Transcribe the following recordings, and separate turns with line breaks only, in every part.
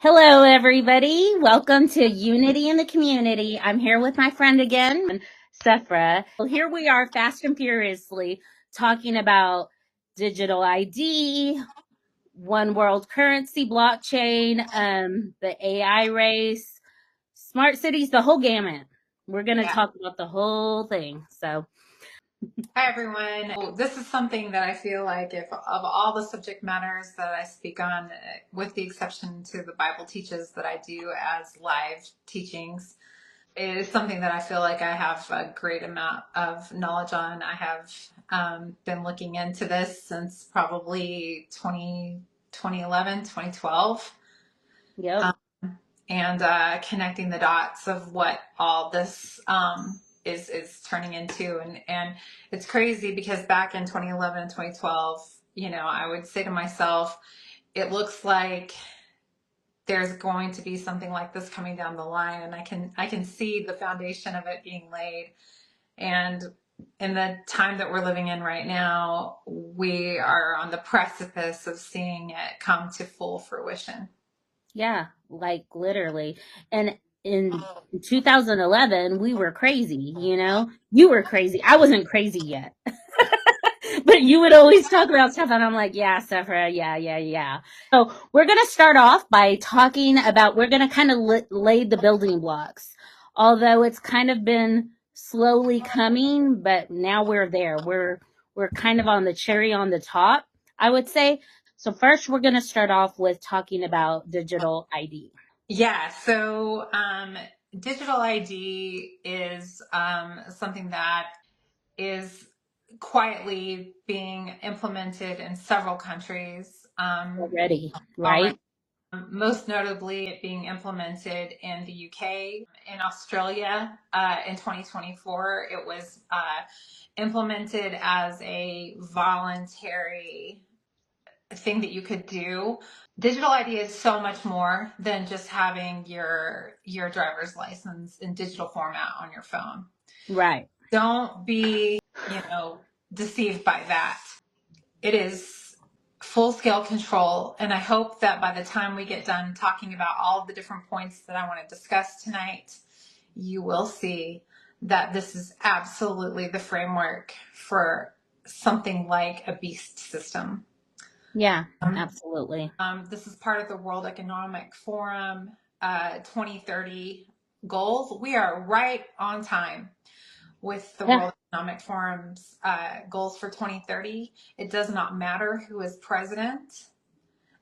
Hello, everybody. Welcome to Unity in the Community. I'm here with my friend again, Sephra. Well, here we are, fast and furiously, talking about digital ID, one world currency, blockchain, the AI race, smart cities, the whole gamut. We're going to talk about the whole thing. So,
Hi, everyone. This is something that I feel like if of all the subject matters that I speak on, with the exception to the Bible teaches that I do as live teachings, it is something that I feel like I have a great amount of knowledge on. I have been looking into this since probably 2011, 2012.
yep.
And connecting the dots of what all this is turning into, and it's crazy because back in 2011 and 2012, I would say to myself, it looks like there's going to be something like this coming down the line, and I can see the foundation of it being laid. And in the time that we're living in right now, we are on the precipice of seeing it come to full fruition.
Yeah, like literally. And in 2011, we were crazy, you know? You were crazy. I wasn't crazy yet. But you would always talk about stuff, and I'm like, yeah, Sephra, yeah. So we're going to start off by talking about, we're going to kind of lay the building blocks. Although it's kind of been slowly coming, but now we're there. We're kind of on the cherry on the top, I would say. So first, we're going to start off with talking about digital ID.
Yeah, so digital ID is something that is quietly being implemented in several countries
Already,
already.
right?
Most notably, it being implemented in the UK, in Australia in 2024. It was implemented as a voluntary thing that you could do. Digital ID is so much more than just having your driver's license in digital format on your phone.
Right.
Don't be, deceived by that. It is full scale control, and I hope that by the time we get done talking about all of the different points that I want to discuss tonight, you will see that this is absolutely the framework for something like a beast system.
Yeah, absolutely.
This is part of the World Economic Forum 2030 goals. We are right on time with the
Yeah.
World Economic Forum's goals for 2030. It does not matter who is president.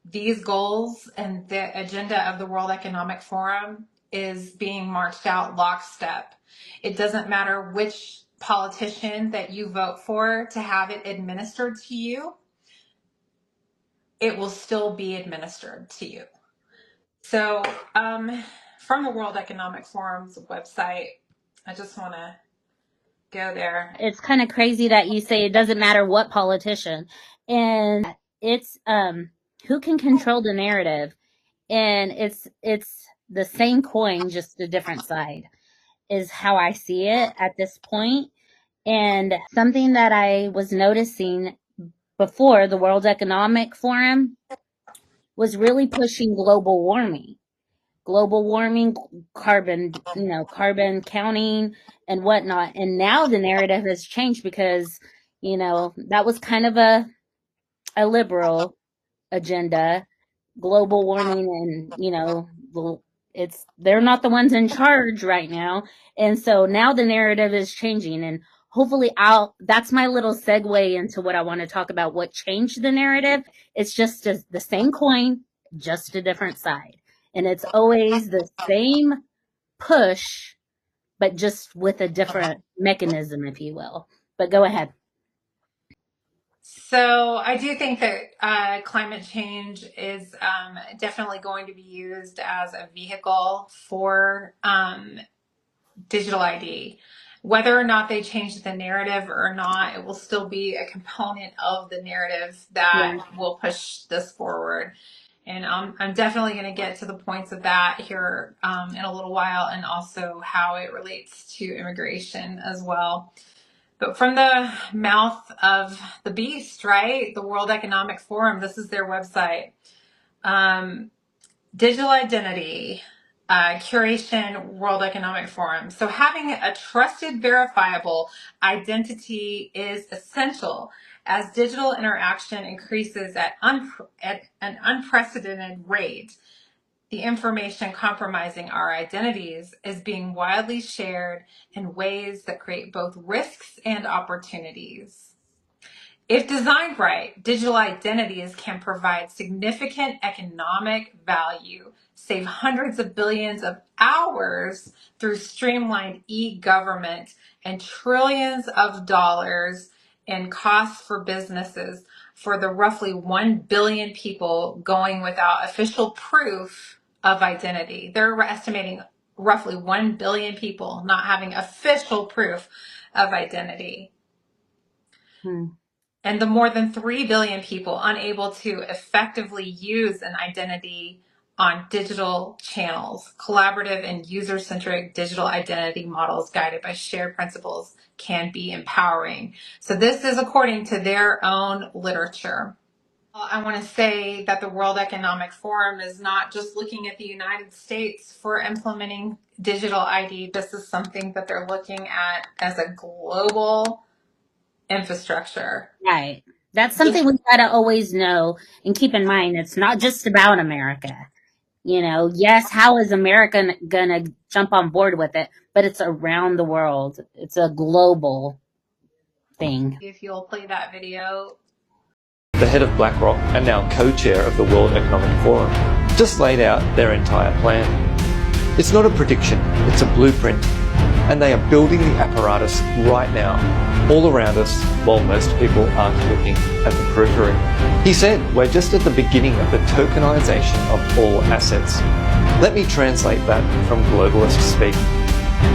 These goals and the agenda of the World Economic Forum is being marched out lockstep. It doesn't matter which politician that you vote for to have it administered to you, it will still be administered to you. So, from the World Economic Forum's website, I just want to go there.
It's kind of crazy that you say it doesn't matter what politician. And it's who can control the narrative. And it's the same coin, just a different side, is how I see it at this point. And something that I was noticing before, the World Economic Forum was really pushing global warming, carbon, carbon counting and whatnot. And now the narrative has changed because, that was kind of a liberal agenda, global warming, and, they're not the ones in charge right now. And so now the narrative is changing, and hopefully that's my little segue into what I want to talk about. What changed the narrative? It's just the same coin, just a different side. And it's always the same push, but just with a different mechanism, if you will. But go ahead.
So I do think that climate change is definitely going to be used as a vehicle for digital ID. Whether or not they change the narrative or not, it will still be a component of the narrative that
Yeah.
will push this forward. And I'm definitely going to get to the points of that here in a little while, and also how it relates to immigration as well. But from the mouth of the beast, right? The World Economic Forum, this is their website. Digital identity, curation, World Economic Forum. So having a trusted, verifiable identity is essential as digital interaction increases at an unprecedented rate. The information compromising our identities is being widely shared in ways that create both risks and opportunities. If designed right, digital identities can provide significant economic value, save hundreds of billions of hours through streamlined e-government, and trillions of dollars in costs for businesses for the roughly 1 billion people going without official proof of identity. They're estimating roughly 1 billion people not having official proof of identity. And the more than 3 billion people unable to effectively use an identity on digital channels. Collaborative and user-centric digital identity models guided by shared principles can be empowering. So this is according to their own literature. I want to say that the World Economic Forum is not just looking at the United States for implementing digital ID. This is something that they're looking at as a global infrastructure.
Right. That's something we gotta always know and keep in mind. It's not just about America. You know, yes, how is America gonna jump on board with it? But it's around the world. It's a global thing.
If you'll play that video.
The head of BlackRock and now co-chair of the World Economic Forum just laid out their entire plan. It's not a prediction, it's a blueprint. And they are building the apparatus right now, all around us, while most people aren't looking at the periphery. He said, we're just at the beginning of the tokenization of all assets. Let me translate that from globalist speak.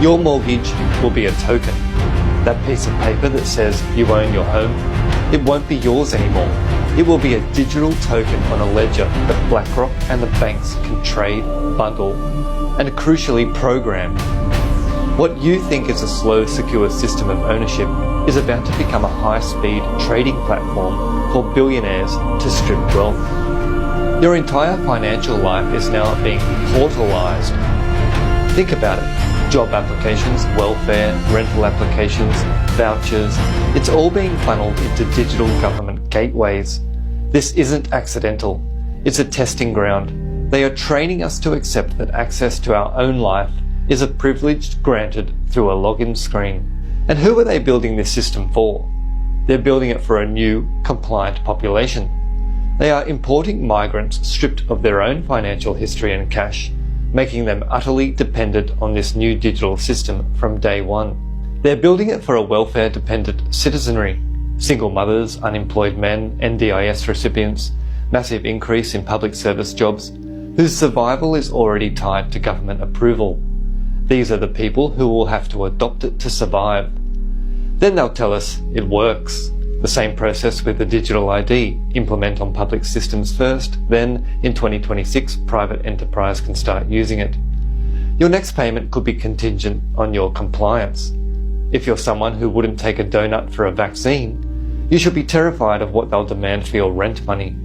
Your mortgage will be a token. That piece of paper that says you own your home, it won't be yours anymore. It will be a digital token on a ledger that BlackRock and the banks can trade, bundle, and crucially program. What you think is a slow, secure system of ownership is about to become a high-speed trading platform for billionaires to strip wealth. Your entire financial life is now being portalized. Think about it. Job applications, welfare, rental applications, vouchers, it's all being funneled into digital government gateways. This isn't accidental. It's a testing ground. They are training us to accept that access to our own life is a privilege granted through a login screen. And who are they building this system for? They're building it for a new, compliant population. They are importing migrants stripped of their own financial history and cash, making them utterly dependent on this new digital system from day one. They're building it for a welfare-dependent citizenry. Single mothers, unemployed men, NDIS recipients, massive increase in public service jobs, whose survival is already tied to government approval. These are the people who will have to adopt it to survive. Then they'll tell us it works. The same process with the digital ID. Implement on public systems first, then in 2026 private enterprise can start using it. Your next payment could be contingent on your compliance. If you're someone who wouldn't take a donut for a vaccine, you should be terrified of what they'll demand for your rent money.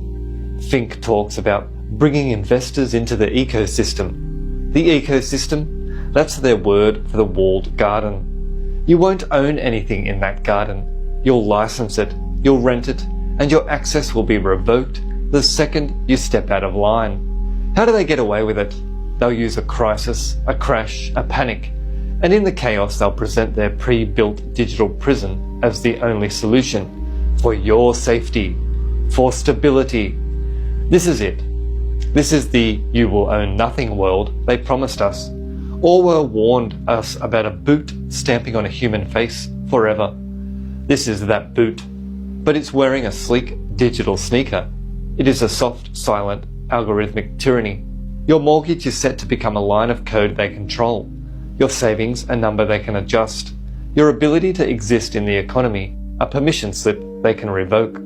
Fink talks about bringing investors into the ecosystem. The ecosystem? That's their word for the walled garden. You won't own anything in that garden. You'll license it, you'll rent it, and your access will be revoked the second you step out of line. How do they get away with it? They'll use a crisis, a crash, a panic, and in the chaos they'll present their pre-built digital prison as the only solution for your safety, for stability. This is it. This is the you will own nothing world they promised us. Orwell warned us about a boot stamping on a human face forever. This is that boot, but it's wearing a sleek digital sneaker. It is a soft, silent, algorithmic tyranny. Your mortgage is set to become a line of code they control. Your savings, a number they can adjust. Your ability to exist in the economy, a permission slip they can revoke.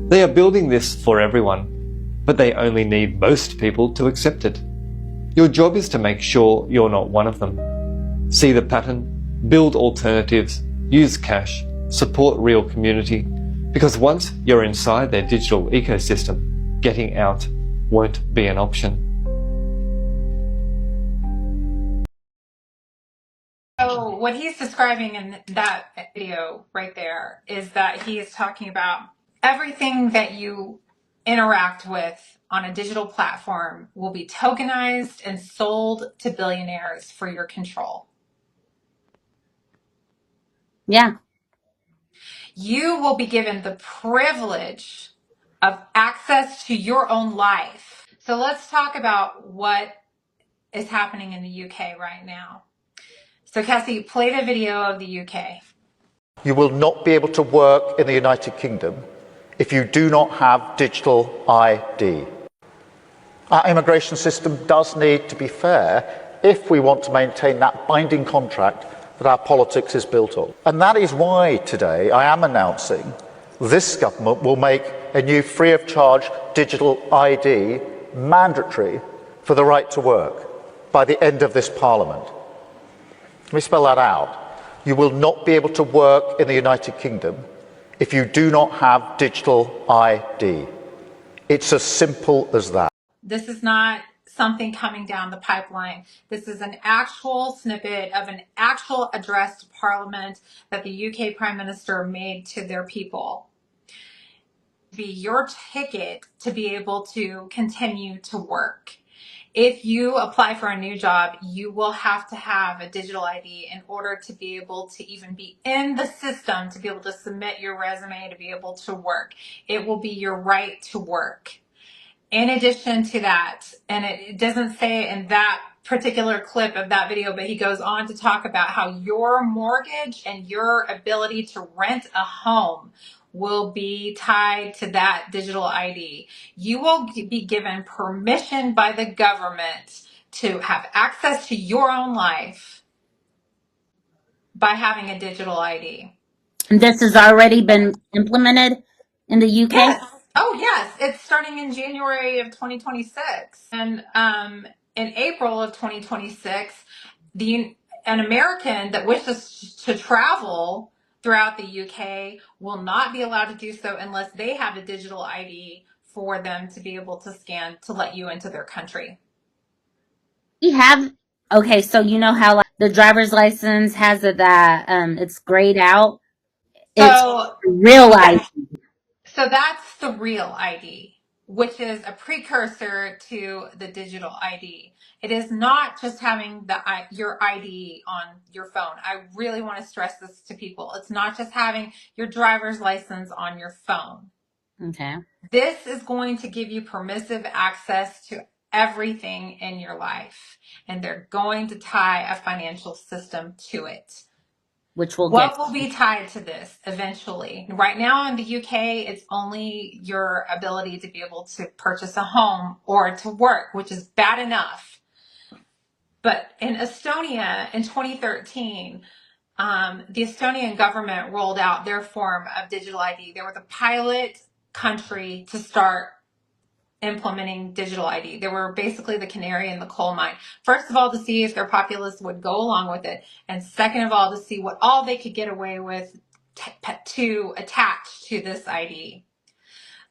They are building this for everyone, but they only need most people to accept it. Your job is to make sure you're not one of them. See the pattern, build alternatives, use cash, support real community, because once you're inside their digital ecosystem, getting out won't be an option.
what he's describing in that video right there is that he is talking about everything that you interact with on a digital platform will be tokenized and sold to billionaires for your control.
Yeah.
You will be given the privilege of access to your own life. So let's talk about what is happening in the UK right now. So Cassie, play the video of the UK.
You will not be able to work in the United Kingdom if you do not have digital ID. Our immigration system does need to be fair if we want to maintain that binding contract that our politics is built on. And that is why today I am announcing this government will make a new free of charge digital ID mandatory for the right to work by the end of this Parliament. Let me spell that out. You will not be able to work in the United Kingdom if you do not have digital ID. It's as simple as that.
This is not something coming down the pipeline. This is an actual snippet of an actual address to Parliament that the UK Prime Minister made to their people. Be your ticket to be able to continue to work. If you apply for a new job, you will have to have a digital ID in order to be able to even be in the system, to be able to submit your resume, to be able to work. It will be your right to work. In addition to that, and it doesn't say in that particular clip of that video, but he goes on to talk about how your mortgage and your ability to rent a home will be tied to that digital ID. You will be given permission by the government to have access to your own life by having a digital ID.
And this has already been implemented in the UK?
Yes. Oh, yes. It's starting in January of 2026. And in April of 2026, an American that wishes to travel throughout the UK will not be allowed to do so unless they have a digital ID for them to be able to scan to let you into their country.
We have, okay, so you know how like, the driver's license has it that it's grayed out? It's
So
real life.
So that's the real ID, which is a precursor to the digital ID. It is not just having your ID on your phone. I really want to stress this to people. It's not just having your driver's license on your phone.
Okay.
This is going to give you permissive access to everything in your life, and they're going to tie a financial system to it.
Which will
What will be tied to this eventually? Right now in the UK, it's only your ability to be able to purchase a home or to work, which is bad enough. But in Estonia in 2013, the Estonian government rolled out their form of digital ID. They were the pilot country to start implementing digital ID. They were basically the canary in the coal mine. First of all, to see if their populace would go along with it. And second of all, to see what all they could get away with to attach to this ID.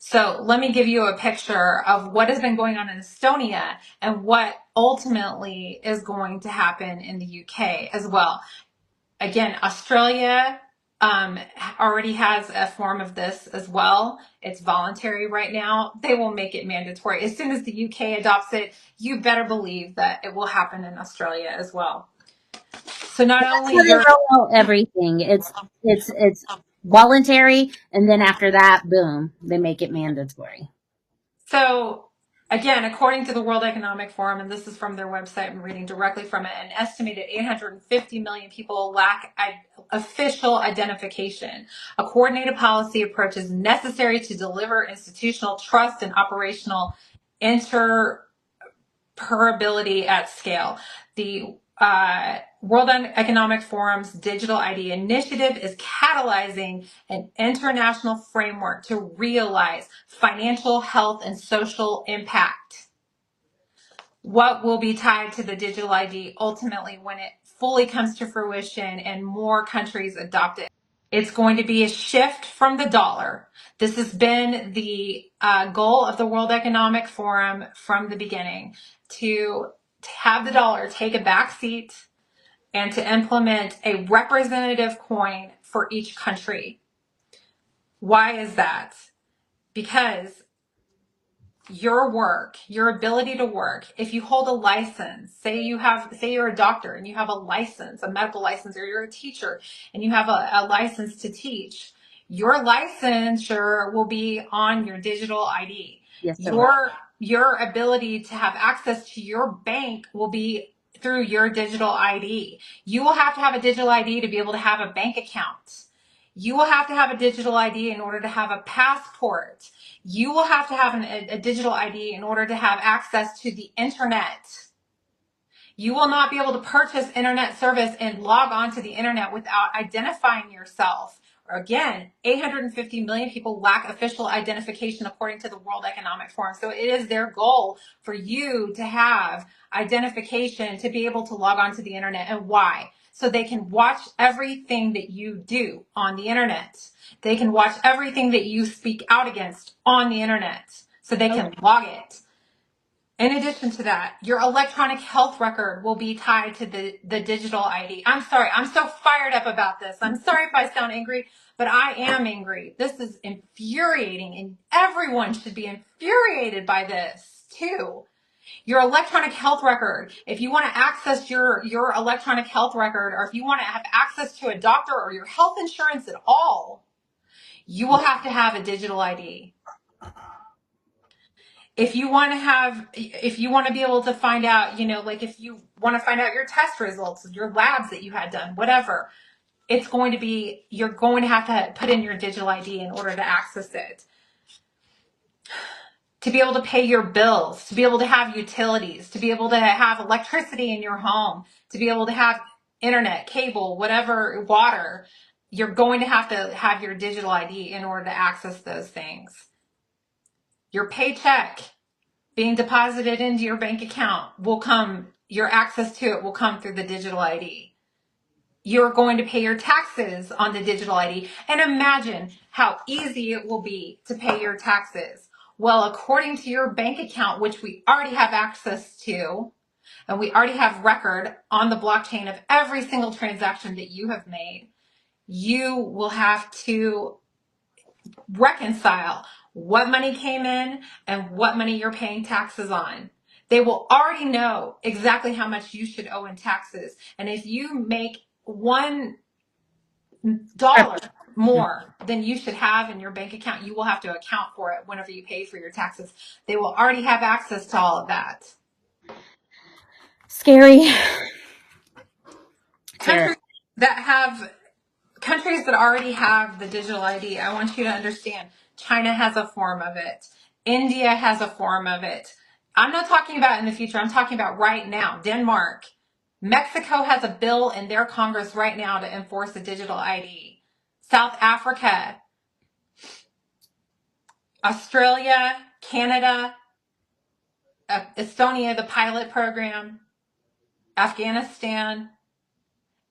So let me give you a picture of what has been going on in Estonia and what ultimately is going to happen in the UK as well. Again, Australia already has a form of this as well. It's voluntary right now. They will make it mandatory. As soon as the UK adopts it, you better believe that it will happen in Australia as well. So not only
they roll out everything. It's voluntary, and then after that, boom, they make it mandatory.
So again, according to the World Economic Forum, and this is from their website, I'm reading directly from it, an estimated 850 million people lack official identification. A coordinated policy approach is necessary to deliver institutional trust and operational interoperability at scale. The World Economic Forum's Digital ID Initiative is catalyzing an international framework to realize financial, health, and social impact. What will be tied to the digital ID ultimately when it fully comes to fruition and more countries adopt it? It's going to be a shift from the dollar. This has been the goal of the World Economic Forum from the beginning, to have the dollar take a back seat and to implement a representative coin for each country. Why is that? Because your work, your ability to work, if you hold a license, say you're a doctor and you have a license, a medical license, or you're a teacher and you have a license to teach, your licensure will be on your digital ID.
Yes, it will.
Your ability to have access to your bank will be through your digital ID. You will have to have a digital ID to be able to have a bank account. You will have to have a digital ID in order to have a passport. You will have to have a digital ID in order to have access to the internet. You will not be able to purchase internet service and log on to the internet without identifying yourself. Again, 850 million people lack official identification according to the World Economic Forum. So it is their goal for you to have identification to be able to log on to the internet. And why? So they can watch everything that you do on the internet. They can watch everything that you speak out against on the internet. So they can log it. In addition to that, your electronic health record will be tied to the digital ID. I'm sorry, I'm so fired up about this. I'm sorry if I sound angry, but I am angry. This is infuriating, and everyone should be infuriated by this too. Your electronic health record, if you want to access your electronic health record, or if you want to have access to a doctor or your health insurance at all, you will have to have a digital ID. If you want to be able to find out, like if you want to find out your test results, your labs that you had done, whatever, you're going to have to put in your digital ID in order to access it. To be able to pay your bills, to be able to have utilities, to be able to have electricity in your home, to be able to have internet, cable, whatever, water, you're going to have your digital ID in order to access those things. Your paycheck being deposited into your bank account your access to it will come through the digital ID. You're going to pay your taxes on the digital ID. And imagine how easy it will be to pay your taxes. Well, according to your bank account, which we already have access to, and we already have record on the blockchain of every single transaction that you have made, you will have to reconcile what money came in and what money you're paying taxes on. They will already know exactly how much you should owe in taxes. And if you make $1 more than you should have in your bank account, you will have to account for it whenever you pay for your taxes. They will already have access to all of that.
Scary.
Countries that already have the digital ID, I want you to understand, China has a form of it. India has a form of it. I'm not talking about in the future. I'm talking about right now. Denmark. Mexico has a bill in their Congress right now to enforce the digital ID. South Africa, Australia, Canada, Estonia, the pilot program, Afghanistan,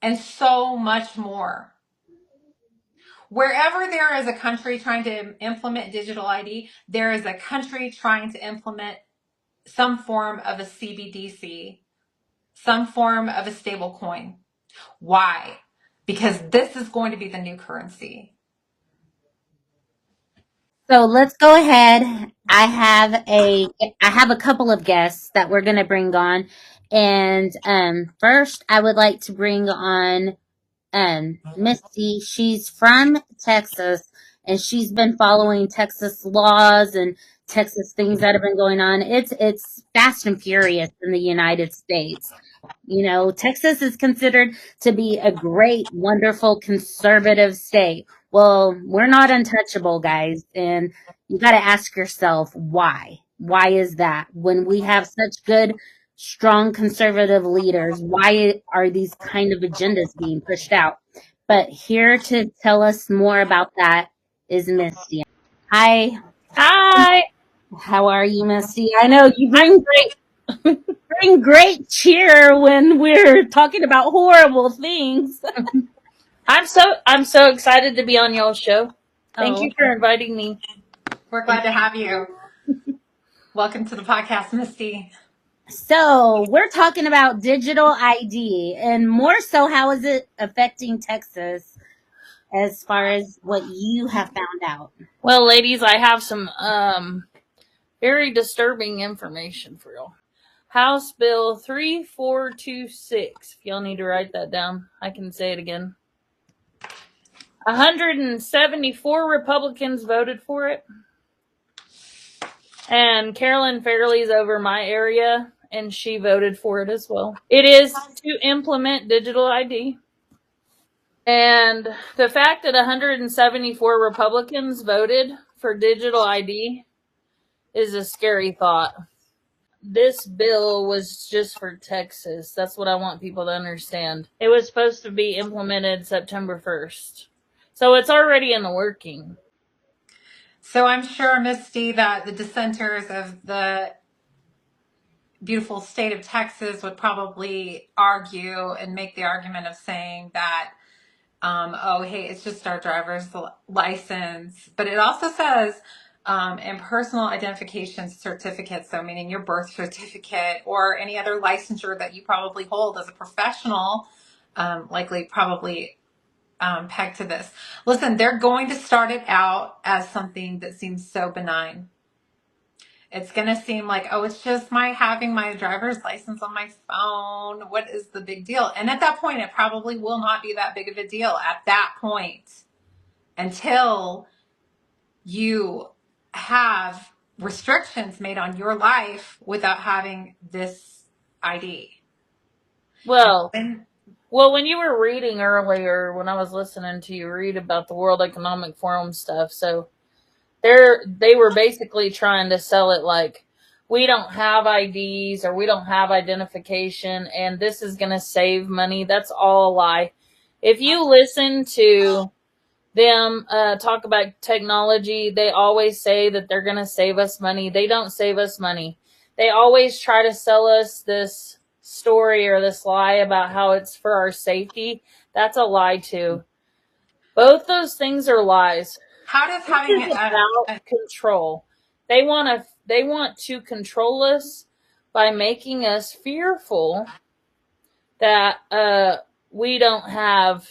and so much more. Wherever there is a country trying to implement digital ID, there is a country trying to implement some form of a CBDC, some form of a stable coin. Why? Because this is going to be the new currency.
So let's go ahead. I have a couple of guests that we're going to bring on. And first, I would like to bring on Misty. She's from Texas, and she's been following Texas laws and Texas things that have been going on. It's fast and furious in the United States. Texas is considered to be a great, wonderful, conservative state. Well, we're not untouchable, guys, and you got to ask yourself why. Why is that? When we have such good, strong conservative leaders, why are these kind of agendas being pushed out? But here to tell us more about that is Misty. Hi.
Hi.
How are you, Misty? I know you bring great cheer when we're talking about horrible things.
I'm so excited to be on y'all's show. Thank you for inviting me.
We're glad to have you. Welcome to the podcast, Misty.
So we're talking about digital ID, and more so, how is it affecting Texas as far as what you have found out?
Well, ladies, I have some very disturbing information for y'all. House Bill 3426. If y'all need to write that down, I can say it again. 174 Republicans voted for it. And Carolyn Fairley's over my area, and she voted for it as well. It is to implement digital ID. And the fact that 174 Republicans voted for digital ID is a scary thought. This bill was just for Texas. That's what I want people to understand. It was supposed to be implemented September 1st. So it's already in the working.
So I'm sure, Misty, that the dissenters of the beautiful state of Texas would probably argue and make the argument of saying that, oh, hey, it's just our driver's license. But it also says, and personal identification certificate, so meaning your birth certificate or any other licensure that you probably hold as a professional, likely probably pegged to this. Listen, they're going to start it out as something that seems so benign. It's going to seem like, oh, it's just having my driver's license on my phone. What is the big deal? And at that point, it probably will not be that big of a deal at that point until you have restrictions made on your life without having this ID.
Well, when you were reading earlier, when I was listening to you read about the World Economic Forum stuff, so they were basically trying to sell it like, we don't have IDs or we don't have identification and this is going to save money. That's all a lie. If you listen to them talk about technology, they always say that they're going to save us money. They don't save us money. They always try to sell us this story or this lie about how it's for our safety. That's a lie too. Both those things are lies.
How does having
It's about control. They want to control us by making us fearful that we don't have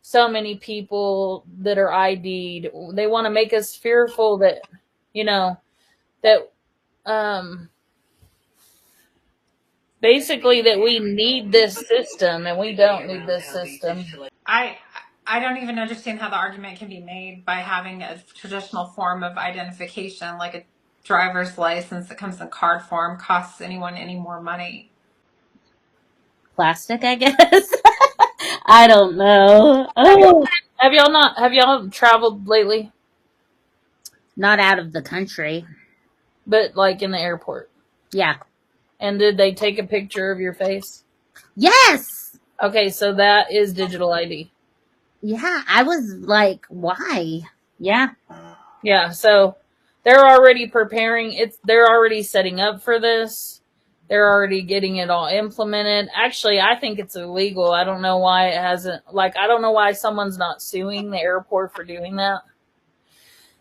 so many people that are ID'd. They want to make us fearful that, basically that we need this system and we don't need this system.
I don't even understand how the argument can be made by having a traditional form of identification like a driver's license that comes in card form costs anyone any more money.
Plastic, I guess. I don't know. Oh.
Have y'all traveled lately?
Not out of the country.
But like in the airport?
Yeah.
And did they take a picture of your face?
Yes.
Okay, so that is digital ID.
Yeah, I was like, why? Yeah.
Yeah, so they're already preparing. They're already setting up for this. They're already getting it all implemented. Actually, I think it's illegal. I don't know why it hasn't. I don't know why someone's not suing the airport for doing that.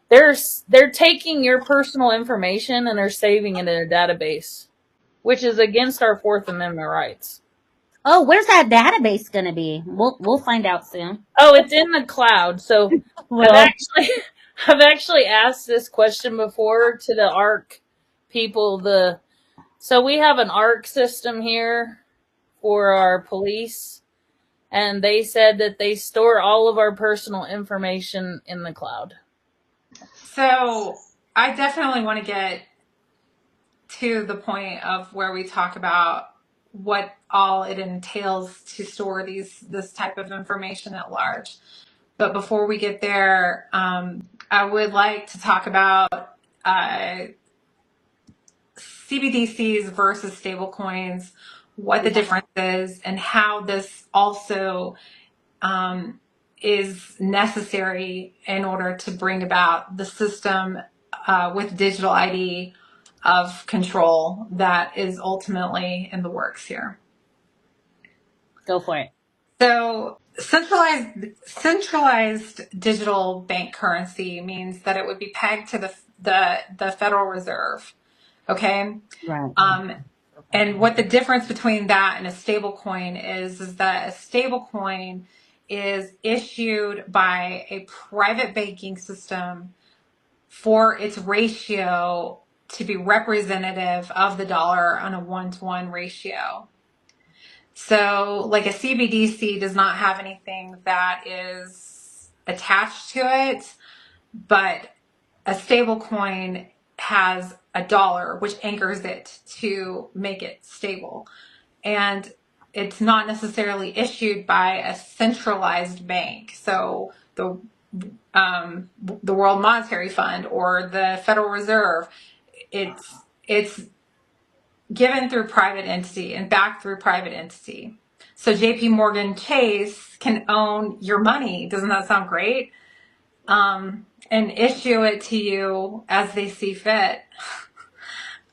They're taking your personal information and they're saving it in a database, which is against our Fourth Amendment rights.
Oh, where's that database going to be? We'll find out soon.
Oh, it's in the cloud. So
Well,
I've actually asked this question before to the ARC people. So we have an ARC system here for our police, and they said that they store all of our personal information in the cloud.
So I definitely want to get to the point of where we talk about what all it entails to store this type of information at large. But before we get there, I would like to talk about CBDCs versus stablecoins, what the difference is, and how this also is necessary in order to bring about the system with digital ID of control that is ultimately in the works here.
go for it.
So centralized digital bank currency means that it would be pegged to the Federal Reserve. Okay.
Right.
And what the difference between that and a stable coin is that a stable coin is issued by a private banking system for its ratio to be representative of the dollar on a 1-to-1 ratio. So, like a CBDC does not have anything that is attached to it, but a stable coin has a dollar, which anchors it to make it stable. And it's not necessarily issued by a centralized bank. So the World Monetary Fund or the Federal Reserve, it's given through private entity and backed through private entity. So JP Morgan Chase can own your money. Doesn't that sound great? And issue it to you as they see fit.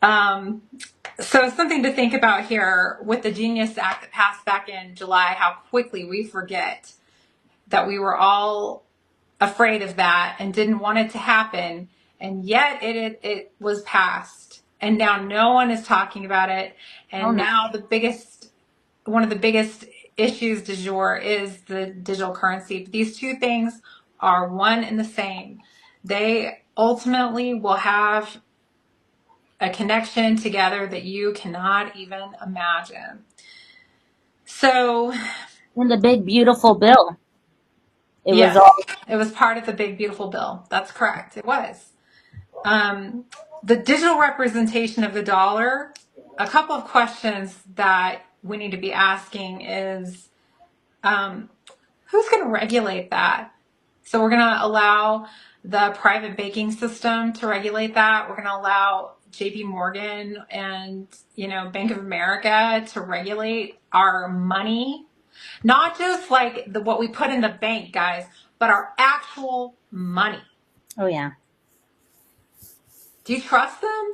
So something to think about here with the Genius Act that passed back in July, how quickly we forget that we were all afraid of that and didn't want it to happen. And yet it was passed. And now no one is talking about it. And now one of the biggest issues du jour is the digital currency. These two things are one and the same. They ultimately will have a connection together that you cannot even imagine. So,
In the big beautiful bill, it was
yes,
all.
it was part of the big beautiful bill. That's correct. It was. The digital representation of the dollar, a couple of questions that we need to be asking is, who's going to regulate that? So we're going to allow the private banking system to regulate that. We're going to allow JP Morgan and, Bank of America to regulate our money. Not just like what we put in the bank, guys, but our actual money.
Oh, yeah.
Do you trust them?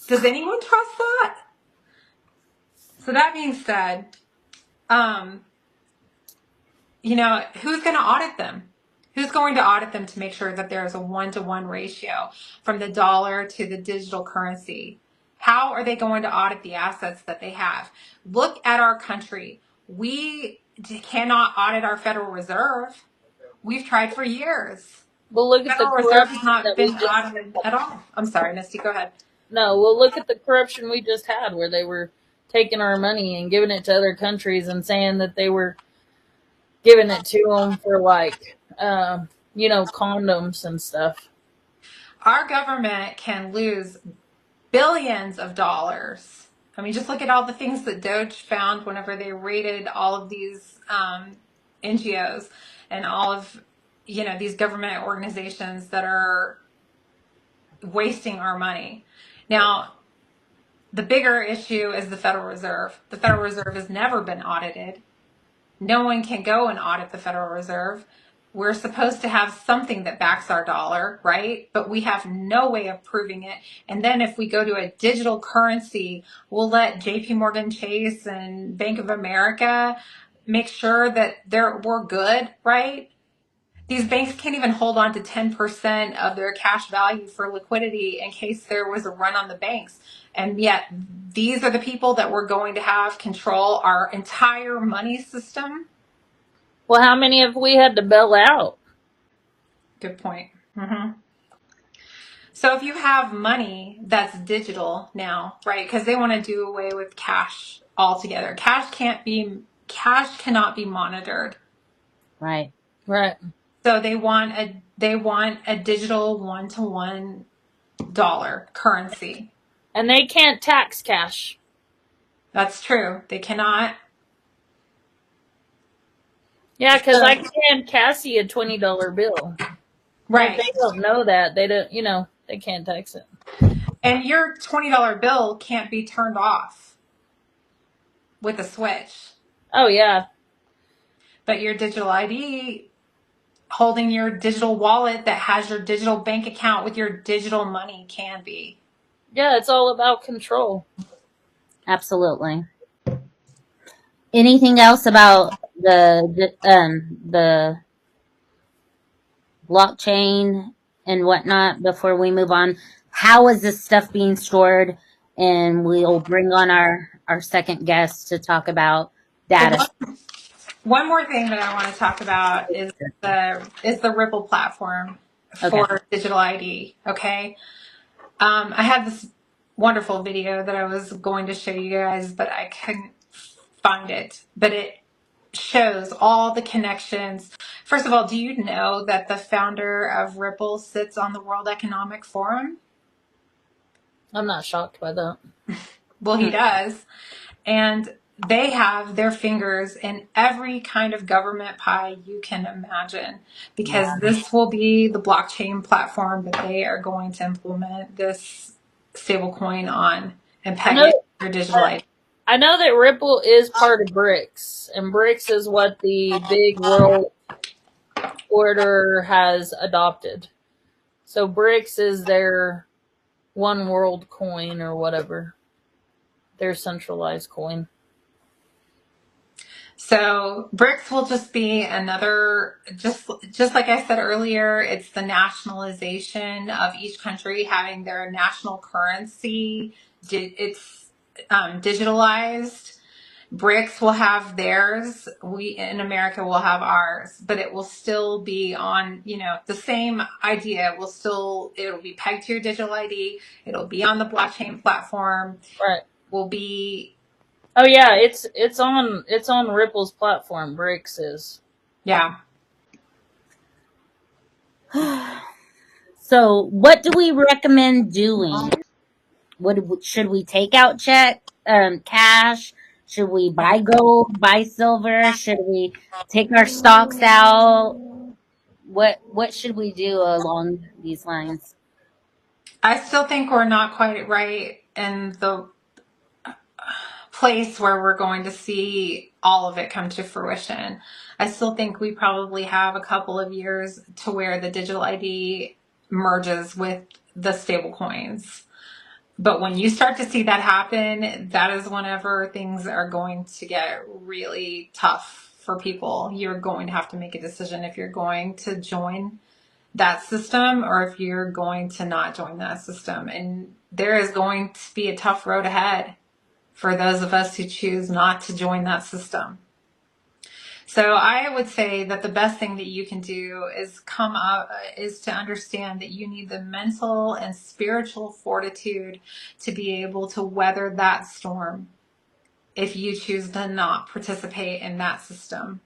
Does anyone trust that? So that being said, who's going to audit them? Who's going to audit them to make sure that there's a 1-to-1 ratio from the dollar to the digital currency? How are they going to audit the assets that they have? Look at our country. We cannot audit our Federal Reserve. We've tried for years.
Well, look at the
Federal Reserve has
corruption
not
that we
been
just
audited at all. I'm sorry, Misty, go ahead.
no. Well, look at the corruption we just had, where they were taking our money and giving it to other countries and saying that they were giving it to them for condoms and stuff.
Our government can lose billions of dollars. I mean, just look at all the things that Doge found whenever they raided all of these NGOs and all of these government organizations that are wasting our money. Now, the bigger issue is the Federal Reserve. The Federal Reserve has never been audited. No one can go and audit the Federal Reserve. We're supposed to have something that backs our dollar, right? But we have no way of proving it. And then if we go to a digital currency, we'll let JP Morgan Chase and Bank of America make sure that we're good, right? These banks can't even hold on to 10% of their cash value for liquidity in case there was a run on the banks. And yet these are the people that we're going to have control our entire money system.
Well, how many have we had to bail out?
Good point. Mm-hmm. So if you have money that's digital now, right? Because they want to do away with cash altogether. Cash cannot be monitored.
Right.
Right.
So they want a digital 1-to-1 dollar currency.
And they can't tax cash.
That's true. They cannot.
Yeah, because I can hand Cassie a $20 bill.
Right.
If they don't know that, they don't. They can't tax it.
And your $20 bill can't be turned off with a switch.
Oh yeah.
But your digital ID, holding your digital wallet that has your digital bank account with your digital money, can be.
Yeah, it's all about control.
Absolutely. Anything else about the blockchain and whatnot before we move on? How is this stuff being stored? and we'll bring on our second guest to talk about
Well,
data.
one more thing that I want to talk about is the Ripple platform
Okay.
for digital ID. Okay. I had this wonderful video that I was going to show you guys, but I couldn't find it. But it shows all the connections. First of all, do you know that the founder of Ripple sits on the World Economic Forum?
I'm not shocked by that.
Well, he does. And they have their fingers in every kind of government pie you can imagine, because this will be the blockchain platform that they are going to implement this stablecoin on and
I
peg
know.
it to their digital ID.
I know that Ripple is part of BRICS, and BRICS is what the big world order has adopted. So BRICS is their one world coin or whatever, their centralized coin.
So BRICS will just be another, just like I said earlier, it's the nationalization of each country having their national currency. It's digitalized. BRICS will have theirs. We in America will have ours, but it will still be on, the same idea. It'll be pegged to your digital ID. It'll be on the blockchain platform.
Right.
Will be,
Oh yeah, it's on Ripple's platform. BRICS is.
yeah.
So, what do we recommend doing? Should we take out cash? Should we buy gold, buy silver? Should we take our stocks out? What should we do along these lines?
I still think we're not quite right in the place where we're going to see all of it come to fruition. I still think we probably have a couple of years to where the digital ID merges with the stable coins. But when you start to see that happen, that is whenever things are going to get really tough for people. You're going to have to make a decision if you're going to join that system or if you're going to not join that system. And there is going to be a tough road ahead for those of us who choose not to join that system. So I would say that the best thing that you can do is to understand that you need the mental and spiritual fortitude to be able to weather that storm if you choose to not participate in that system.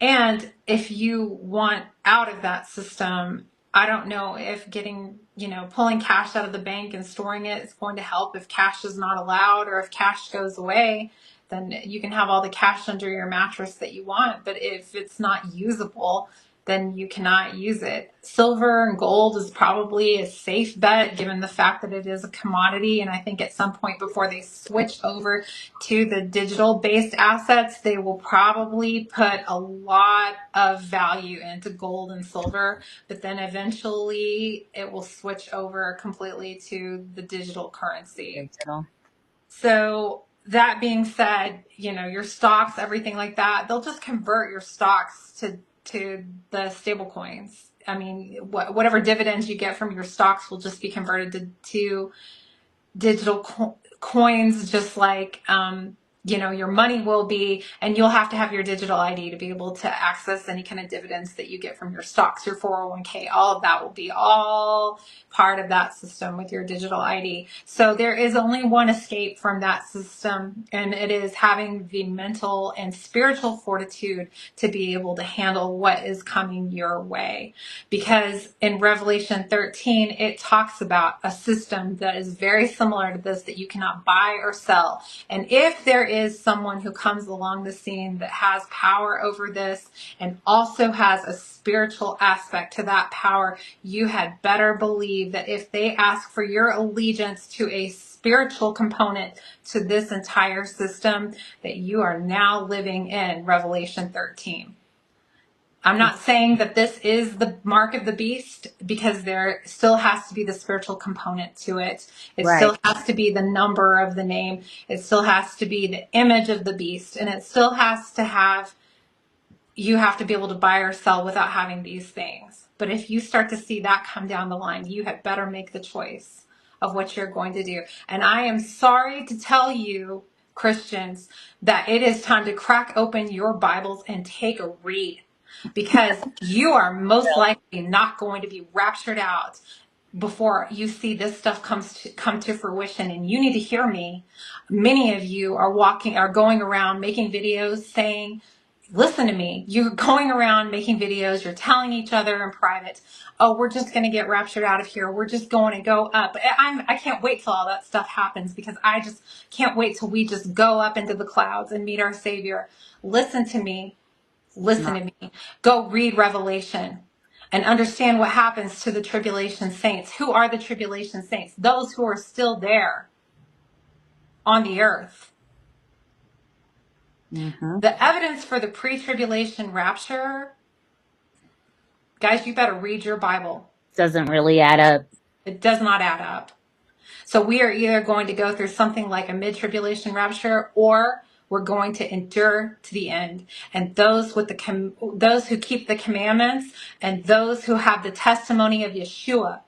And if you want out of that system, I don't know if pulling cash out of the bank and storing it is going to help. If cash is not allowed or if cash goes away, then you can have all the cash under your mattress that you want. But if it's not usable, then you cannot use it. Silver and gold is probably a safe bet given the fact that it is a commodity. And I think at some point before they switch over to the digital based assets, they will probably put a lot of value into gold and silver, but then eventually it will switch over completely to the digital currency. So that being said, your stocks, everything like that, they'll just convert your stocks to the stable coins. I mean, whatever dividends you get from your stocks will just be converted to digital coins, just like your money will be, and you'll have to have your digital ID to be able to access any kind of dividends that you get from your stocks, your 401k. All of that will be all part of that system with your digital ID. So there is only one escape from that system, and it is having the mental and spiritual fortitude to be able to handle what is coming your way. Because in Revelation 13, it talks about a system that is very similar to this, that you cannot buy or sell. And if there is someone who comes along the scene that has power over this and also has a spiritual aspect to that power, you had better believe that if they ask for your allegiance to a spiritual component to this entire system, that you are now living in Revelation 13. I'm not saying that this is the mark of the beast, because there still has to be the spiritual component to it. It still has to be the number of the name. It still has to be the image of the beast. And it still has to have, you have to be able to buy or sell without having these things. But if you start to see that come down the line, you had better make the choice of what you're going to do. And I am sorry to tell you, Christians, that it is time to crack open your Bibles and take a read, because you are most likely not going to be raptured out before you see this stuff come to fruition. And you need to hear me. Many of you are going around making videos saying, listen to me, you're going around making videos, you're telling each other in private, oh, we're just going to get raptured out of here, we're just going to go up. I can't wait till all that stuff happens, because I just can't wait till we just go up into the clouds and meet our Savior. Listen to me. Listen to me. Go read Revelation and understand what happens to the tribulation saints. Who are the tribulation saints? Those who are still there on the earth.
Mm-hmm.
The evidence for the pre-tribulation rapture, guys, you better read your Bible.
Doesn't really add up.
It does not add up. So we are either going to go through something like a mid-tribulation rapture, or we're going to endure to the end. And those who keep the commandments and those who have the testimony of Yeshua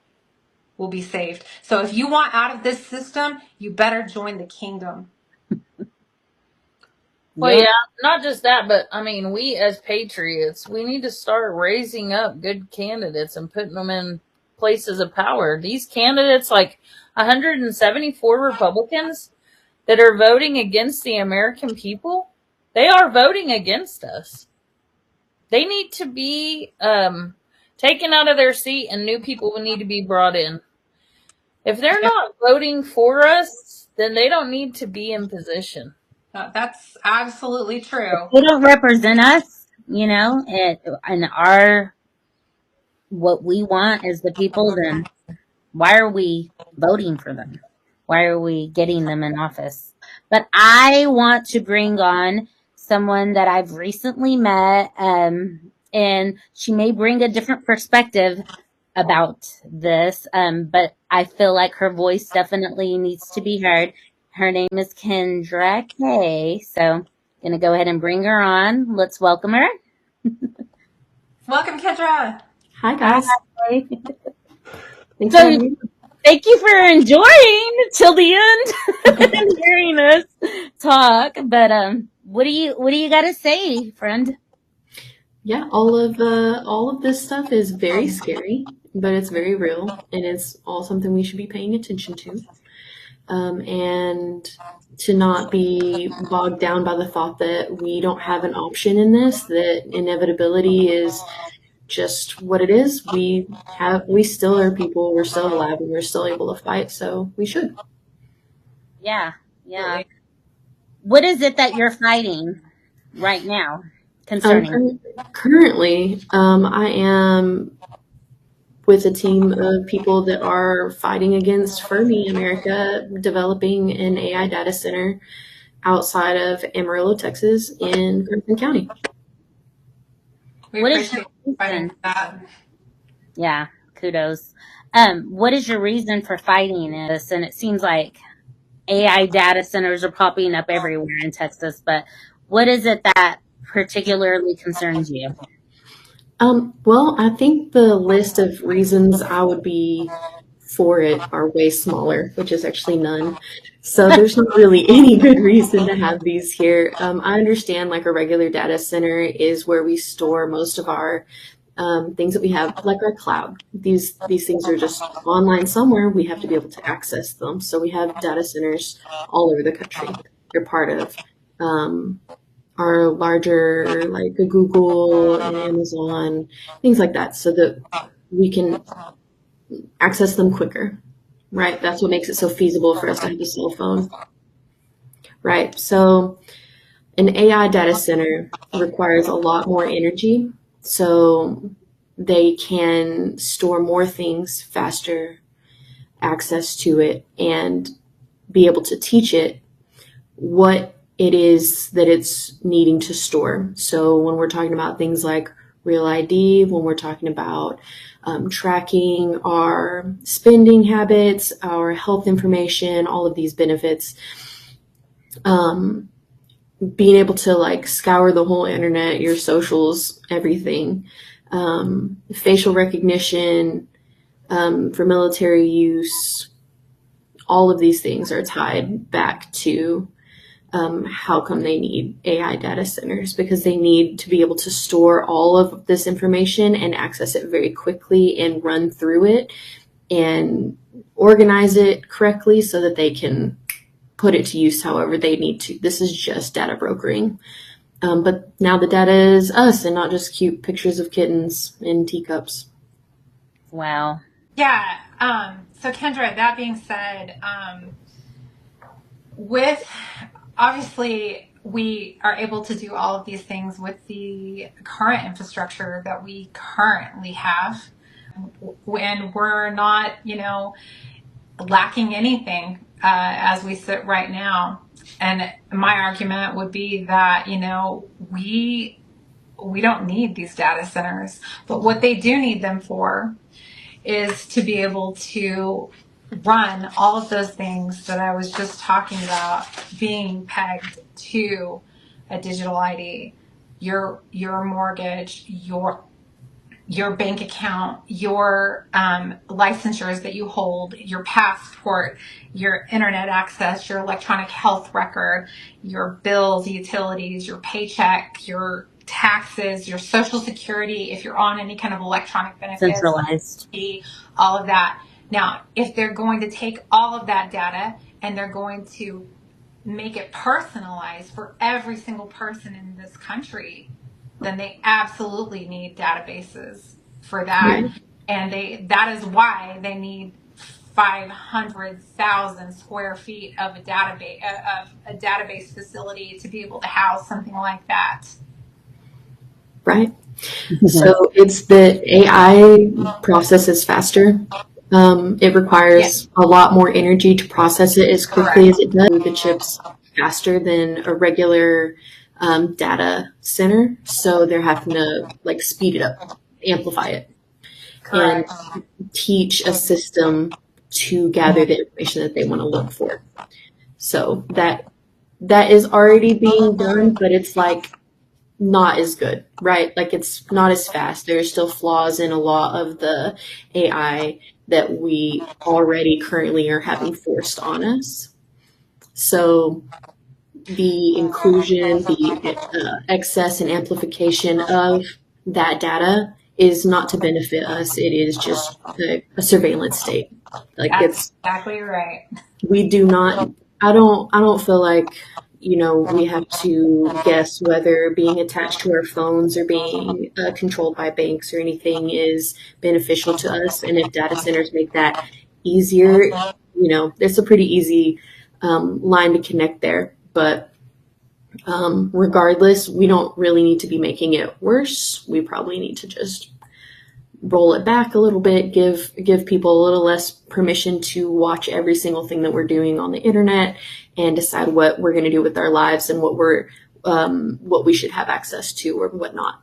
will be saved. So if you want out of this system, you better join the kingdom.
Well, yeah, not just that, but I mean, we as patriots, we need to start raising up good candidates and putting them in places of power. These candidates, like 174 Republicans that are voting against the American people, they are voting against us. They need to be taken out of their seat, and new people will need to be brought in. If they're not voting for us, then they don't need to be in position.
That's absolutely true.
They don't represent us, and what we want as the people, then why are we voting for them? Why are we getting them in office? But I want to bring on someone that I've recently met, and she may bring a different perspective about this, but I feel like her voice definitely needs to be heard. Her name is Kendra Kay, so I'm going to go ahead and bring her on. Let's welcome her.
Welcome, Kendra.
Hi, guys.
Hi.
Thanks for having me.
Thank you for enjoying till the end and hearing us talk. But what do you got to say, friend?
Yeah, all of this stuff is very scary, but it's very real, and it's all something we should be paying attention to. And to not be bogged down by the thought that we don't have an option in this, that inevitability is just what it is. We still are people, we're still alive, and we're still able to fight, so we should.
Yeah. What is it that you're fighting right now concerning?
Currently, I am with a team of people that are fighting against Fermi America, developing an AI data center outside of Amarillo, Texas, in Franklin County.
We
What is
appreciate
your
you fighting
reason?
for that.
Yeah, kudos. What is your reason for fighting this? And it seems like AI data centers are popping up everywhere in Texas, but what is it that particularly concerns you?
Well, I think the list of reasons I would be for it are way smaller, which is actually none. So there's not really any good reason to have these here. I understand like a regular data center is where we store most of our things that we have, like our cloud. These things are just online somewhere. We have to be able to access them. So we have data centers all over the country. They're part of our larger, like a Google and Amazon, things like that, so that we can access them quicker, right? That's what makes it so feasible for us to have a cell phone, right? So an AI data center requires a lot more energy, so they can store more things faster, access to it, and be able to teach it what it is that it's needing to store. So when we're talking about things like Real ID, when we're talking about tracking our spending habits, our health information, all of these benefits, being able to like scour the whole internet, your socials, everything, facial recognition for military use, all of these things are tied back to how come they need AI data centers, because they need to be able to store all of this information and access it very quickly and run through it and organize it correctly so that they can put it to use however they need to. This is just data brokering. But now the data is us and not just cute pictures of kittens in teacups.
Wow.
Yeah. So Kendra, that being said, with obviously we are able to do all of these things with the current infrastructure that we currently have, and we're not, lacking anything as we sit right now. And my argument would be that, we don't need these data centers, but what they do need them for is to be able to run all of those things that I was just talking about being pegged to a digital ID, your mortgage, your bank account, your licensures that you hold, your passport, your internet access, your electronic health record, your bills, utilities, your paycheck, your taxes, your social security, if you're on any kind of electronic benefits,
Centralized.
all of that. Now, if they're going to take all of that data and they're going to make it personalized for every single person in this country, then they absolutely need databases for that.
Right.
And that is why they need 500,000 square feet of a database facility to be able to house something like that.
Right. So it's the AI processes faster. It requires a lot more energy to process it as quickly as it does. The chips faster than a regular data center, so they're having to like speed it up, amplify it,
Correct.
and teach a system to gather the information that they want to look for. So that is already being done, but it's like not as good, right? Like it's not as fast. There's still flaws in a lot of the AI that we already currently are having forced on us. So the inclusion, the excess and amplification of that data is not to benefit us. It is just a surveillance state. Like
That's exactly right.
we do not, I don't feel like, we have to guess whether being attached to our phones or being controlled by banks or anything is beneficial to us. And if data centers make that easier, it's a pretty easy line to connect there. But regardless, we don't really need to be making it worse. We probably need to just roll it back a little bit, give people a little less permission to watch every single thing that we're doing on the internet, and decide what we're going to do with our lives and what we should have access to or whatnot.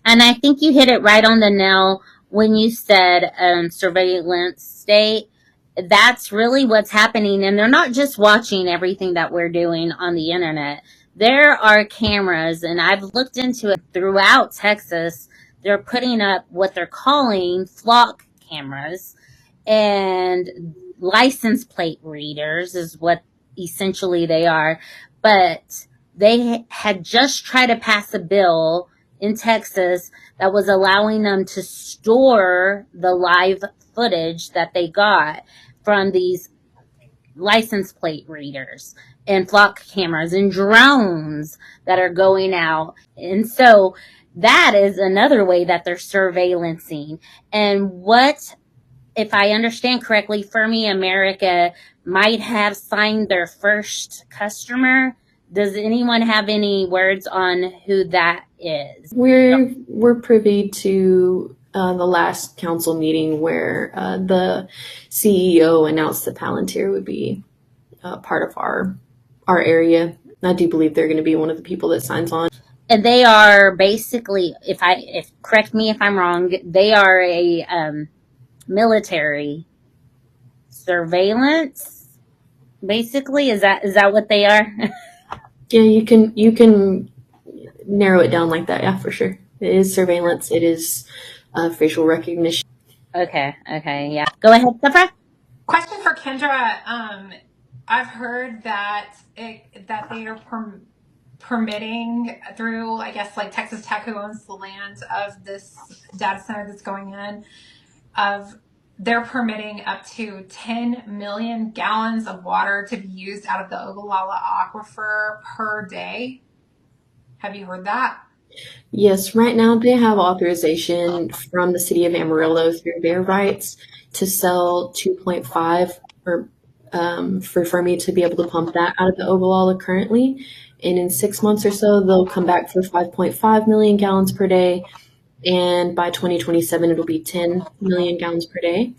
And I think you hit it right on the nail when you said surveillance state. That's really what's happening. And they're not just watching everything that we're doing on the internet. There are cameras, and I've looked into it throughout Texas. They're putting up what they're calling flock cameras, and license plate readers is what essentially they are. But they had just tried to pass a bill in Texas that was allowing them to store the live footage that they got from these license plate readers and flock cameras and drones that are going out. And so that is another way that they're surveillancing. And what, if I understand correctly, Fermi America might have signed their first customer. Does anyone have any words on who that is?
We're privy to the last council meeting where the CEO announced that Palantir would be part of our area. I do believe they're going to be one of the people that signs on.
And they are basically, if correct me if I'm wrong, they are a military surveillance. Basically, is that what they are?
Yeah, you can narrow it down like that. Yeah, for sure. It is surveillance. It is facial recognition.
Okay, yeah. Go ahead, Safra.
Question for Kendra. I've heard that that they are permitting through, I guess, like Texas Tech, who owns the land of this data center that's going in, they're permitting up to 10 million gallons of water to be used out of the Ogallala Aquifer per day. Have you heard that?
Yes, right now they have authorization from the city of Amarillo through their rights to sell 2.5 or for me to be able to pump that out of the Ogallala currently. And in 6 months or so, they'll come back for 5.5 million gallons per day. And by 2027, it'll be 10 million gallons per day.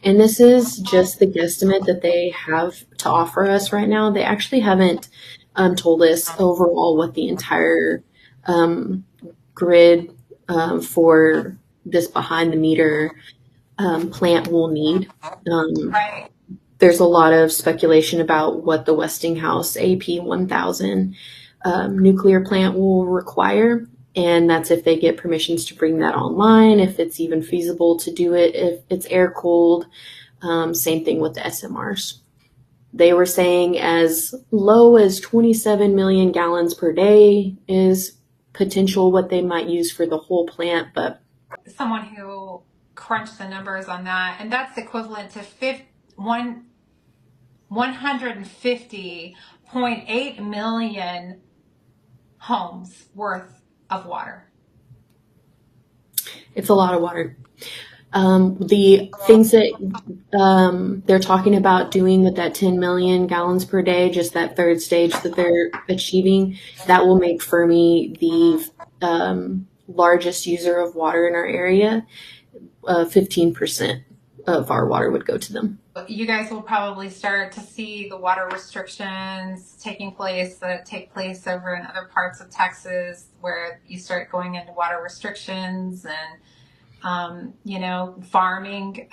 And this is just the guesstimate that they have to offer us right now. They actually haven't told us overall what the entire grid for this behind the meter plant will need.
Right.
There's a lot of speculation about what the Westinghouse AP1000 nuclear plant will require. And that's if they get permissions to bring that online, if it's even feasible to do it, if it's air cooled. Same thing with the SMRs. They were saying as low as 27 million gallons per day is potential what they might use for the whole plant, but
someone who crunched the numbers on that, and that's equivalent to 150.8 million homes worth of water.
it's a lot of water. The things that they're talking about doing with that 10 million gallons per day, just that third stage that they're achieving, that will make Fermi the largest user of water in our area. 15% of our water would go to them.
You guys will probably start to see the water restrictions taking place that take place over in other parts of Texas, where you start going into water restrictions and farming,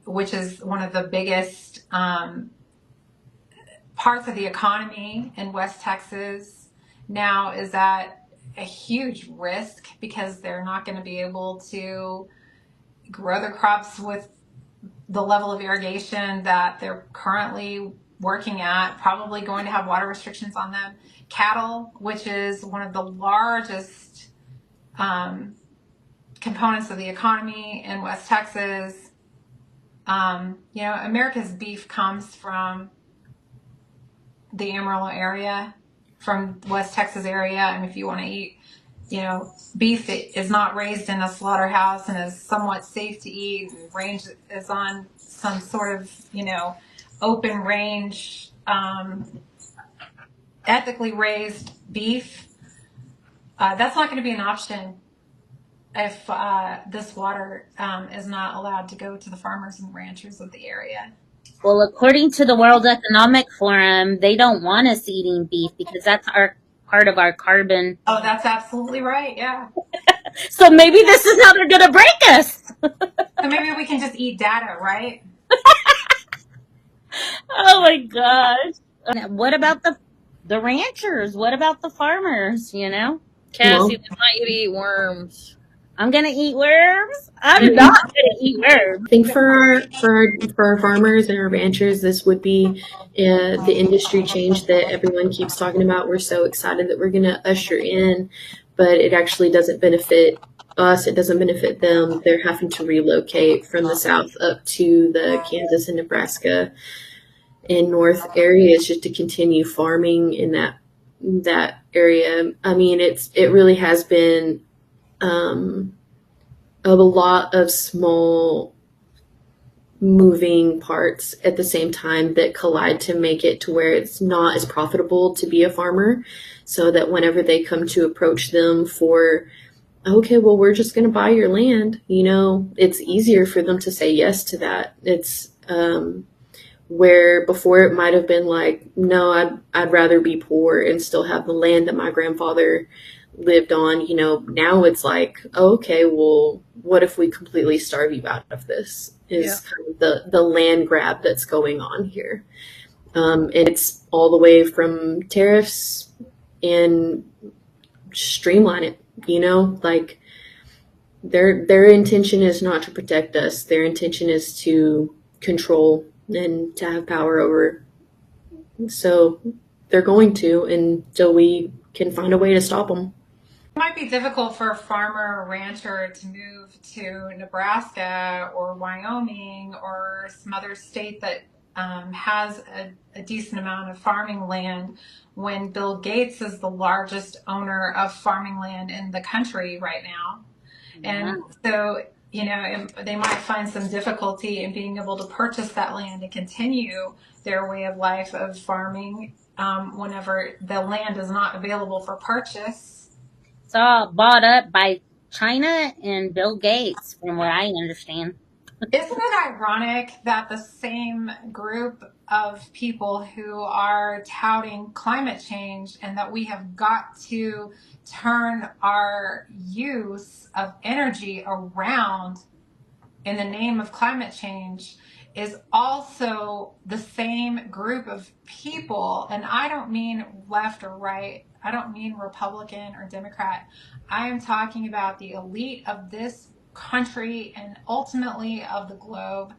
which is one of the biggest parts of the economy in West Texas now, is at a huge risk because they're not going to be able to grow their crops with the level of irrigation that they're currently working at, probably going to have water restrictions on them. Cattle, which is one of the largest components of the economy in West Texas. America's beef comes from the Amarillo area, from West Texas area. And if you want to eat, beef is not raised in a slaughterhouse and is somewhat safe to eat, range is on some sort of, open range, ethically raised beef. That's not going to be an option if this water is not allowed to go to the farmers and ranchers of the area.
Well, according to the World Economic Forum, they don't want us eating beef because that's part of our carbon.
Oh, that's absolutely right. Yeah.
So maybe this is how they're going to break us.
So maybe we can just eat data, right?
Oh my gosh. What about the ranchers? What about the farmers,
Cassie,
Well-
they want you to eat worms.
I'm going to eat worms? I'm not going to eat worms.
I think for our farmers and our ranchers, this would be the industry change that everyone keeps talking about. We're so excited that we're going to usher in, but it actually doesn't benefit us. It doesn't benefit them. They're having to relocate from the south up to the Kansas and Nebraska and north areas just to continue farming in that area. I mean, it really has been a lot of small moving parts at the same time that collide to make it to where it's not as profitable to be a farmer, so that whenever they come to approach them for, okay, well, we're just going to buy your land, it's easier for them to say yes to that. It's where before it might have been like, no, I'd rather be poor and still have the land that my grandfather lived on. Now it's like, okay, well, what if we completely starve you out of this? Is kind of the land grab that's going on here. And it's all the way from tariffs and streamline it, like their intention is not to protect us. Their intention is to control and to have power over. So they're going to until we can find a way to stop them.
It might be difficult for a farmer or rancher to move to Nebraska or Wyoming or some other state that has a decent amount of farming land when Bill Gates is the largest owner of farming land in the country right now. And so, they might find some difficulty in being able to purchase that land and continue their way of life of farming whenever the land is not available for purchase.
It's all bought up by China and Bill Gates, from what I understand.
Isn't it ironic that the same group of people who are touting climate change and that we have got to turn our use of energy around in the name of climate change is also the same group of people? And I don't mean left or right. I don't mean Republican or Democrat. I am talking about the elite of this country and ultimately of the globe,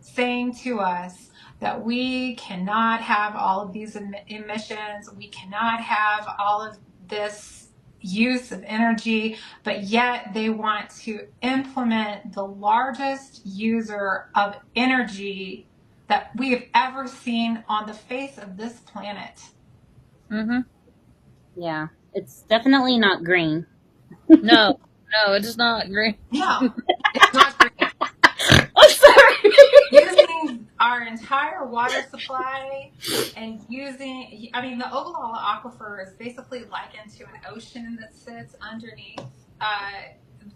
saying to us that we cannot have all of these emissions, we cannot have all of this use of energy, but yet they want to implement the largest user of energy that we have ever seen on the face of this planet.
Mm-hmm.
Yeah, it's definitely not green.
No, it is not green.
No, it's not green.
I'm sorry.
Using our entire water supply and the Ogallala Aquifer is basically likened to an ocean that sits underneath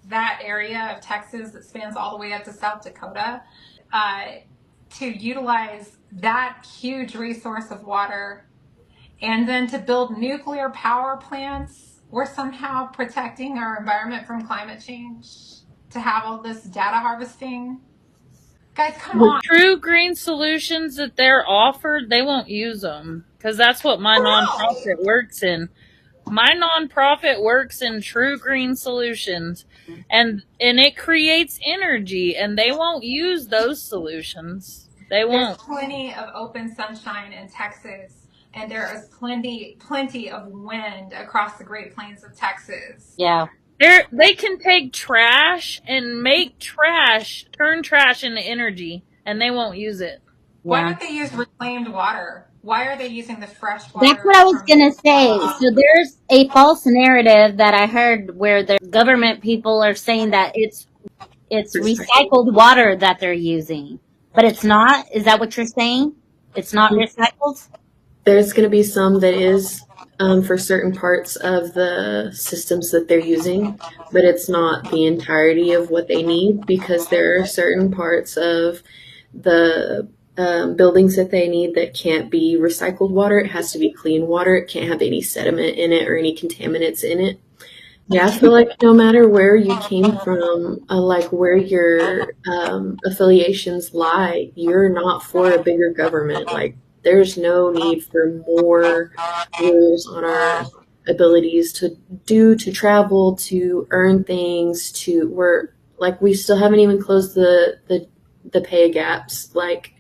that area of Texas that spans all the way up to South Dakota. To utilize that huge resource of water and then to build nuclear power plants, we're somehow protecting our environment from climate change, to have all this data harvesting. Guys, come on.
True green solutions that they're offered, they won't use them because that's what my nonprofit works in. My nonprofit works in true green solutions, and it creates energy, and they won't use those solutions. They won't.
There's plenty of open sunshine in Texas, and there is plenty of wind across the Great Plains of Texas.
Yeah.
They can take trash and turn trash into energy, and they won't use it.
Why don't they use reclaimed water? Why are they using the fresh water?
That's what I was going to say. So there's a false narrative that I heard where the government people are saying that it's recycled water that they're using, but it's not. Is that what you're saying? It's not recycled?
There's going to be some that is for certain parts of the systems that they're using, but it's not the entirety of what they need, because there are certain parts of the buildings that they need that can't be recycled water. It has to be clean water. It can't have any sediment in it or any contaminants in it. Yeah, I feel like no matter where you came from, like where your affiliations lie, you're not for a bigger government. Like, there's no need for more rules on our abilities to travel, to earn things, we still haven't even closed the pay gaps. Like,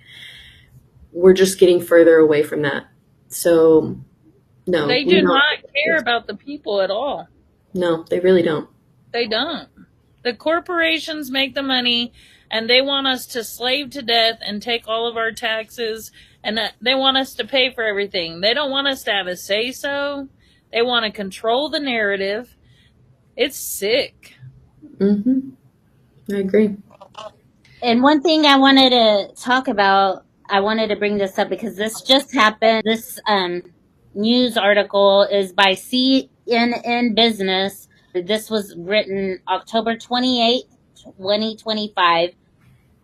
we're just getting further away from that. So, no.
They do not care about the people at all.
No, they really don't.
They don't. The corporations make the money, and they want us to slave to death and take all of our taxes, and they want us to pay for everything. They don't want us to have a say-so. They want to control the narrative. It's sick.
Mm-hmm. I agree.
And one thing I wanted to talk about, I wanted to bring this up because this just happened. This news article is by CNN Business. This was written October 28th, 2025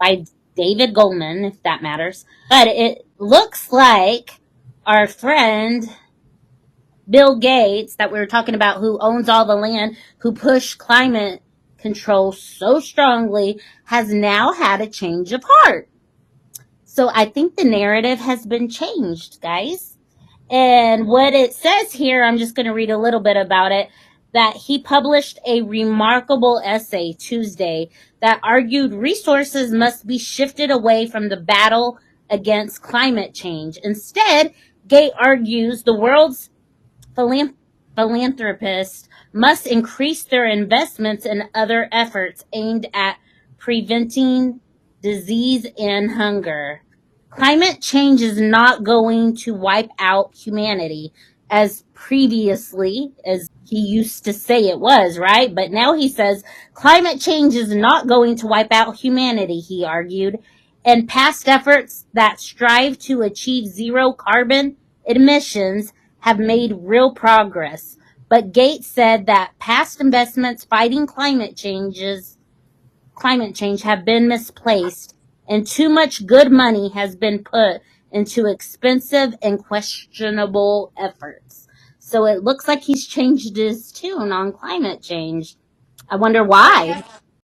by David Goldman, if that matters. But it looks like our friend Bill Gates, that we were talking about, who owns all the land, who pushed climate control so strongly, has now had a change of heart. So I think the narrative has been changed, guys. And what it says here, I'm just going to read a little bit about it, that he published a remarkable essay Tuesday that argued resources must be shifted away from the battle against climate change. Instead, Gate argues the world's philanthropists must increase their investments in other efforts aimed at preventing disease and hunger. Climate change is not going to wipe out humanity as previously as he used to say it was, right? But now he says climate change is not going to wipe out humanity, he argued. And past efforts that strive to achieve zero carbon emissions have made real progress. But Gates said that past investments fighting climate change have been misplaced and too much good money has been put into expensive and questionable efforts. So it looks like he's changed his tune on climate change. I wonder why.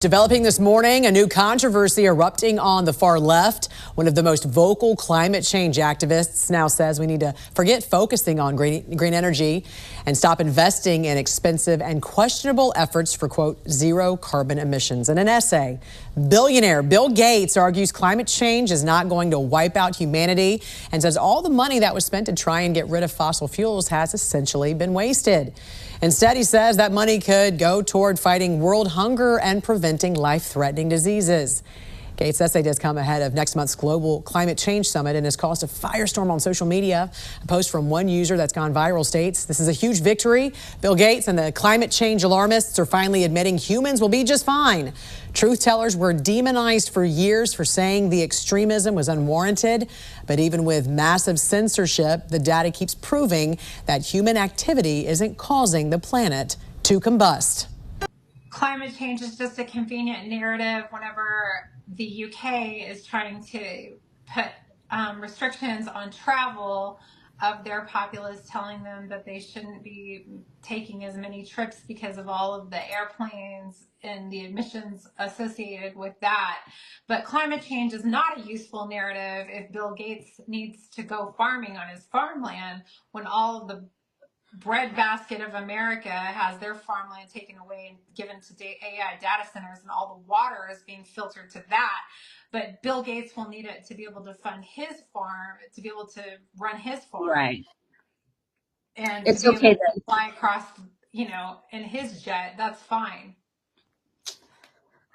Developing this morning, a new controversy erupting on the far left. One of the most vocal climate change activists now says we need to forget focusing on green energy and stop investing in expensive and questionable efforts for, quote, zero carbon emissions. In an essay, billionaire Bill Gates argues climate change is not going to wipe out humanity and says all the money that was spent to try and get rid of fossil fuels has essentially been wasted. Instead, he says that money could go toward fighting world hunger and preventing life-threatening diseases. Gates' essay does come ahead of next month's Global Climate Change Summit and has caused a firestorm on social media. A post from one user that's gone viral states, "This is a huge victory. Bill Gates and the climate change alarmists are finally admitting humans will be just fine. Truth tellers were demonized for years for saying the extremism was unwarranted. But even with massive censorship, the data keeps proving that human activity isn't causing the planet to combust."
Climate change is just a convenient narrative whenever the UK is trying to put restrictions on travel of their populace, telling them that they shouldn't be taking as many trips because of all of the airplanes and the emissions associated with that. But climate change is not a useful narrative if Bill Gates needs to go farming on his farmland when all of the breadbasket of America has their farmland taken away and given to AI data centers, and all the water is being filtered to that. But Bill Gates will need it to be able to fund his farm, to be able to run his farm,
Right.
and
It's
to be
okay
able
then.
to fly across, in his jet. That's fine.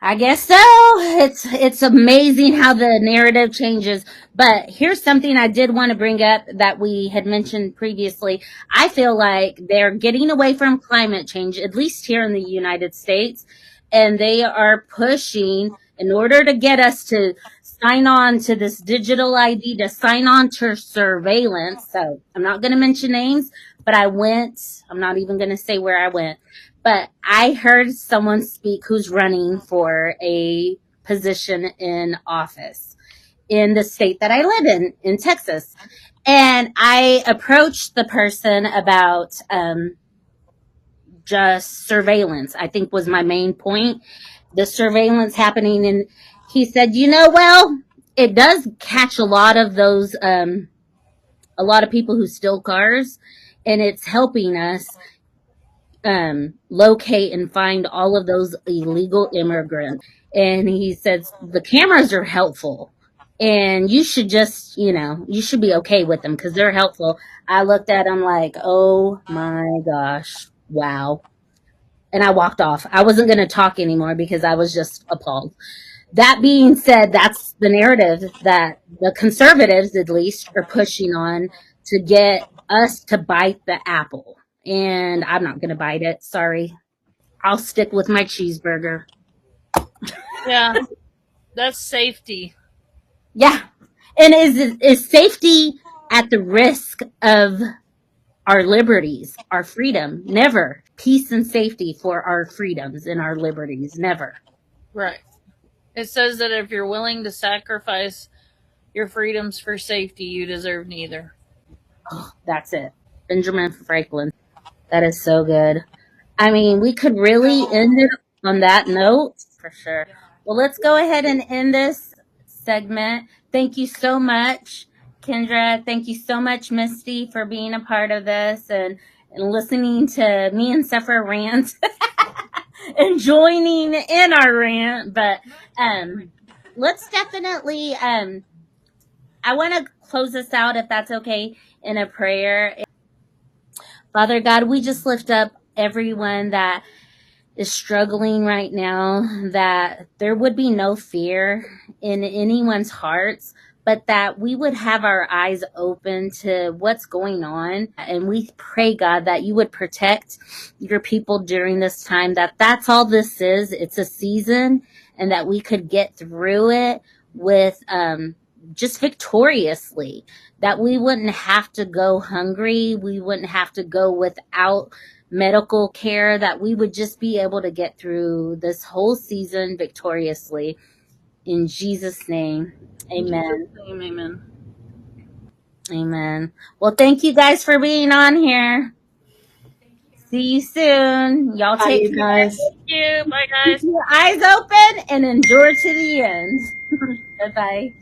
I guess so. It's amazing how the narrative changes. But here's something I did want to bring up that we had mentioned previously. I feel like they're getting away from climate change, at least here in the United States, and they are pushing in order to get us to sign on to this digital ID, to sign on to surveillance. So I'm not going to mention names, but I'm not even going to say where I went. But I heard someone speak who's running for a position in office in the state that I live in Texas. And I approached the person about just surveillance, I think was my main point. The surveillance happening. And he said, well, it does catch a lot of those, a lot of people who steal cars, and it's helping us locate and find all of those illegal immigrants. And he says the cameras are helpful, and you should just, you should be okay with them because they're helpful. I looked at him like, oh my gosh, wow. And I walked off. I wasn't going to talk anymore because I was just appalled. That being said, that's the narrative that the conservatives, at least, are pushing on to get us to bite the apple. And I'm not going to bite it. Sorry. I'll stick with my cheeseburger.
Yeah, that's safety.
Yeah. And is safety at the risk of our liberties, our freedom? Never. Peace and safety for our freedoms and our liberties. Never.
Right. It says that if you're willing to sacrifice your freedoms for safety, you deserve neither.
Oh, that's it. Benjamin Franklin. That is so good. I mean, we could really end it on that note for sure. Well, let's go ahead and end this segment. Thank you so much, Kendra. Thank you so much, Misty, for being a part of this and listening to me and Sephora rant and joining in our rant. But let's definitely I want to close this out, if that's okay, in a prayer. Father God, we just lift up everyone that is struggling right now, that there would be no fear in anyone's hearts, but that we would have our eyes open to what's going on. And we pray, God, that you would protect your people during this time, that that's all this is. It's a season, and that we could get through it with, just victoriously, that we wouldn't have to go hungry. We wouldn't have to go without medical care, that we would just be able to get through this whole season victoriously. In Jesus' name, amen.
Amen.
Amen. Well, thank you guys for being on here. See you soon. Y'all
Bye,
take
you
care.
guys.
Thank you. Bye,
Keep
guys.
your eyes open and endure to the end. Bye-bye.